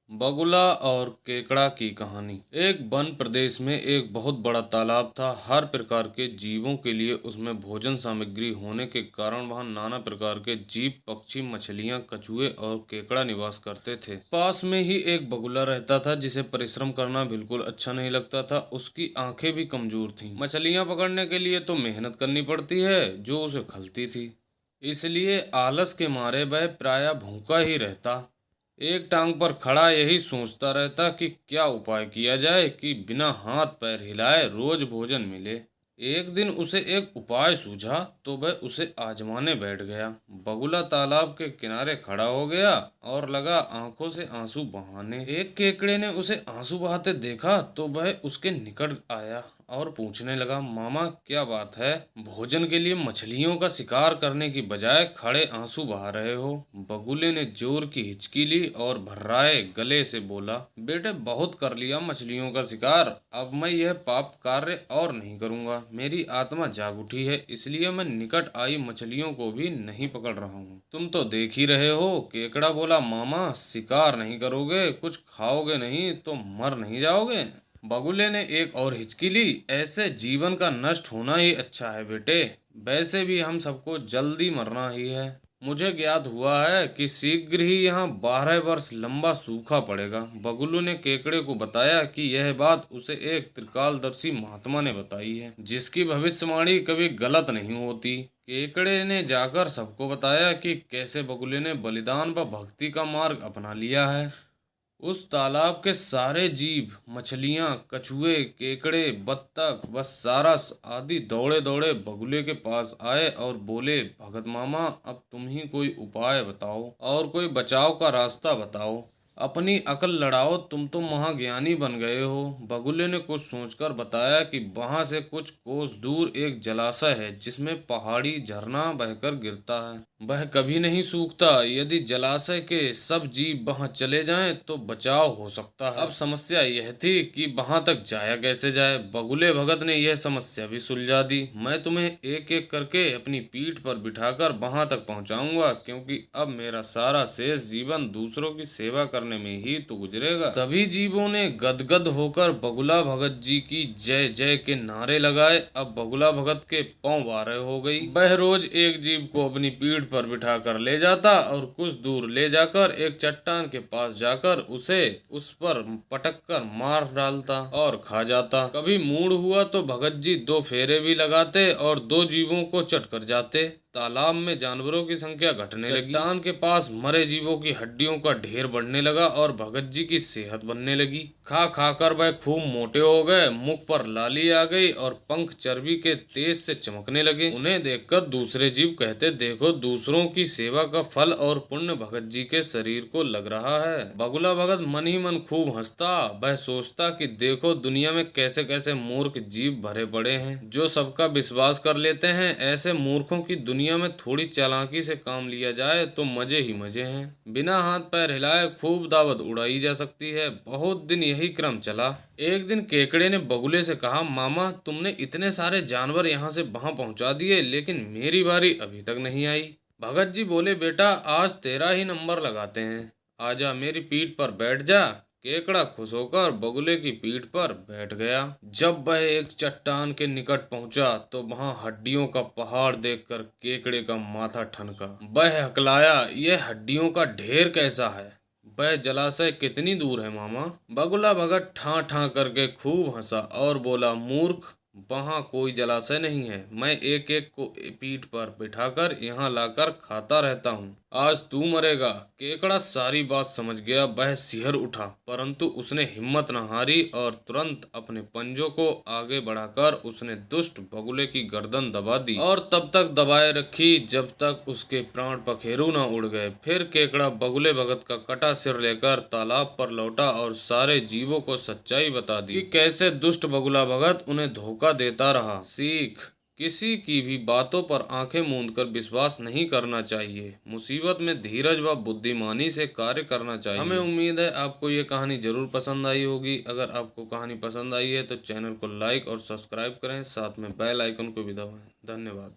बगुला और केकड़ा की कहानी। एक वन प्रदेश में एक बहुत बड़ा तालाब था। हर प्रकार के जीवों के लिए उसमें भोजन सामग्री होने के कारण वहां नाना प्रकार के जीव, पक्षी, मछलियां, कछुए और केकड़ा निवास करते थे। पास में ही एक बगुला रहता था जिसे परिश्रम करना बिल्कुल अच्छा नहीं लगता था। उसकी आंखें भी कमजोर थीं। मछलियां पकड़ने के लिए तो मेहनत करनी पड़ती है जो उसे खलती थी, इसलिए आलस के मारे वह प्रायः भूखा ही रहता। एक टांग पर खड़ा यही सोचता रहता कि क्या उपाय किया जाए कि बिना हाथ पैर हिलाए रोज भोजन मिले। एक दिन उसे एक उपाय सूझा तो वह उसे आजमाने बैठ गया। बगुला तालाब के किनारे खड़ा हो गया और लगा आंखों से आंसू बहाने। एक केकड़े ने उसे आंसू बहाते देखा तो वह उसके निकट आया और पूछने लगा, मामा क्या बात है? भोजन के लिए मछलियों का शिकार करने की बजाय खड़े आंसू बहा रहे हो। बगुले ने जोर की हिचकी ली और भर्राए गले से बोला, बेटे बहुत कर लिया मछलियों का शिकार, अब मैं यह पाप कार्य और नहीं करूंगा। मेरी आत्मा जाग उठी है, इसलिए मैं निकट आई मछलियों को भी नहीं पकड़ रहा हूँ। तुम तो देख ही रहे हो। केकड़ा बोला, मामा शिकार नहीं करोगे, कुछ खाओगे नहीं तो मर नहीं जाओगे? बगुले ने एक और हिचकी ली, ऐसे जीवन का नष्ट होना ही अच्छा है बेटे। वैसे भी हम सबको जल्दी मरना ही है। मुझे ज्ञात हुआ है कि शीघ्र ही यहाँ 12 वर्ष लंबा सूखा पड़ेगा। बगुलू ने केकड़े को बताया कि यह बात उसे एक त्रिकालदर्शी महात्मा ने बताई है जिसकी भविष्यवाणी कभी गलत नहीं होती। केकड़े ने जाकर सबको बताया कि कैसे बगुले ने बलिदान व भक्ति का मार्ग अपना लिया है। उस तालाब के सारे जीव, मछलियां, कछुए, केकड़े, बत्तख व सारस आदि दौड़े दौड़े बगुले के पास आए और बोले, भगत मामा अब तुम ही कोई उपाय बताओ और कोई बचाव का रास्ता बताओ। अपनी अकल लड़ाओ, तुम तो महाज्ञानी बन गए हो। बगुले ने कुछ सोचकर बताया कि वहां से कुछ कोस दूर एक जलाशय है जिसमें पहाड़ी झरना बहकर गिरता है। वह कभी नहीं सूखता। यदि जलाशय के सब जीव वहां चले जाएं तो बचाव हो सकता है। अब समस्या यह थी कि वहां तक जाया कैसे जाए। बगुले भगत ने यह समस्या भी सुलझा दी। मैं तुम्हें एक एक करके अपनी पीठ पर बिठाकर वहां तक पहुंचाऊंगा, क्योंकि अब मेरा सारा शेष जीवन दूसरों की सेवा करने में ही तो गुजरेगा। सभी जीवों ने गदगद होकर बगुला भगत जी की जय जय के नारे लगाए। अब बगुला भगत के पांव बारह हो गई। वह रोज एक जीव को अपनी पीठ पर बिठाकर ले जाता और कुछ दूर ले जाकर एक चट्टान के पास जाकर उसे उस पर पटक कर मार डालता और खा जाता। कभी मूड हुआ तो भगत जी 2 फेरे भी लगाते और 2 जीवों को चट कर जाते। तालाब में जानवरों की संख्या घटने लगी। चट्टान के पास मरे जीवों की हड्डियों का ढेर बढ़ने लगा और भगत जी की सेहत बनने लगी। खा खा कर वह खूब मोटे हो गए। मुख पर लाली आ गई और पंख चर्बी के तेज से चमकने लगे। उन्हें देखकर दूसरे जीव कहते, देखो दूसरों की सेवा का फल और पुण्य भगत जी के शरीर को लग रहा है। बगुला भगत मन ही मन खूब हंसता। वह सोचता कि देखो दुनिया में कैसे कैसे मूर्ख जीव भरे पड़े हैं जो सबका विश्वास कर लेते हैं। ऐसे मूर्खों की दुनिया में थोड़ी चालाकी से काम लिया जाए तो मजे ही मजे हैं। बिना हाथ पैर हिलाए खूब दावत उड़ाई जा सकती है। बहुत दिन यही क्रम चला। एक दिन केकड़े ने बगुले से कहा, मामा तुमने इतने सारे जानवर यहाँ से वहां पहुंचा दिए, लेकिन मेरी बारी अभी तक नहीं आई। भगत जी बोले, बेटा आज तेरा ही नंबर लगाते हैं, आजा मेरी पीठ पर बैठ जा। केकड़ा खुश होकर बगुले की पीठ पर बैठ गया। जब वह एक चट्टान के निकट पहुंचा तो वहां हड्डियों का पहाड़ देखकर केकड़े का माथा ठनका। वह हकलाया, यह हड्डियों का ढेर कैसा है? वह जलाशय कितनी दूर है मामा? बगुला भगत ठां ठां करके खूब हंसा और बोला, मूर्ख वहाँ कोई जलाशय नहीं है। मैं एक एक को पीठ पर बिठाकर यहाँ लाकर खाता रहता हूँ। आज तू मरेगा। केकड़ा सारी बात समझ गया। वह सिहर उठा, परंतु उसने हिम्मत न हारी और तुरंत अपने पंजों को आगे बढ़ाकर उसने दुष्ट बगुले की गर्दन दबा दी और तब तक दबाए रखी जब तक उसके प्राण पखेरु न उड़ गए। फिर केकड़ा बगुले भगत का कटा सिर लेकर तालाब पर लौटा और सारे जीवों को सच्चाई बता दी कि कैसे दुष्ट बगुला भगत उन्हें धोखा देता रहा। सीख, किसी की भी बातों पर आंखें मूंद कर विश्वास नहीं करना चाहिए। मुसीबत में धीरज व बुद्धिमानी से कार्य करना चाहिए। हमें उम्मीद है आपको ये कहानी जरूर पसंद आई होगी। अगर आपको कहानी पसंद आई है तो चैनल को लाइक और सब्सक्राइब करें, साथ में बेल आइकन को भी दबाएं। धन्यवाद।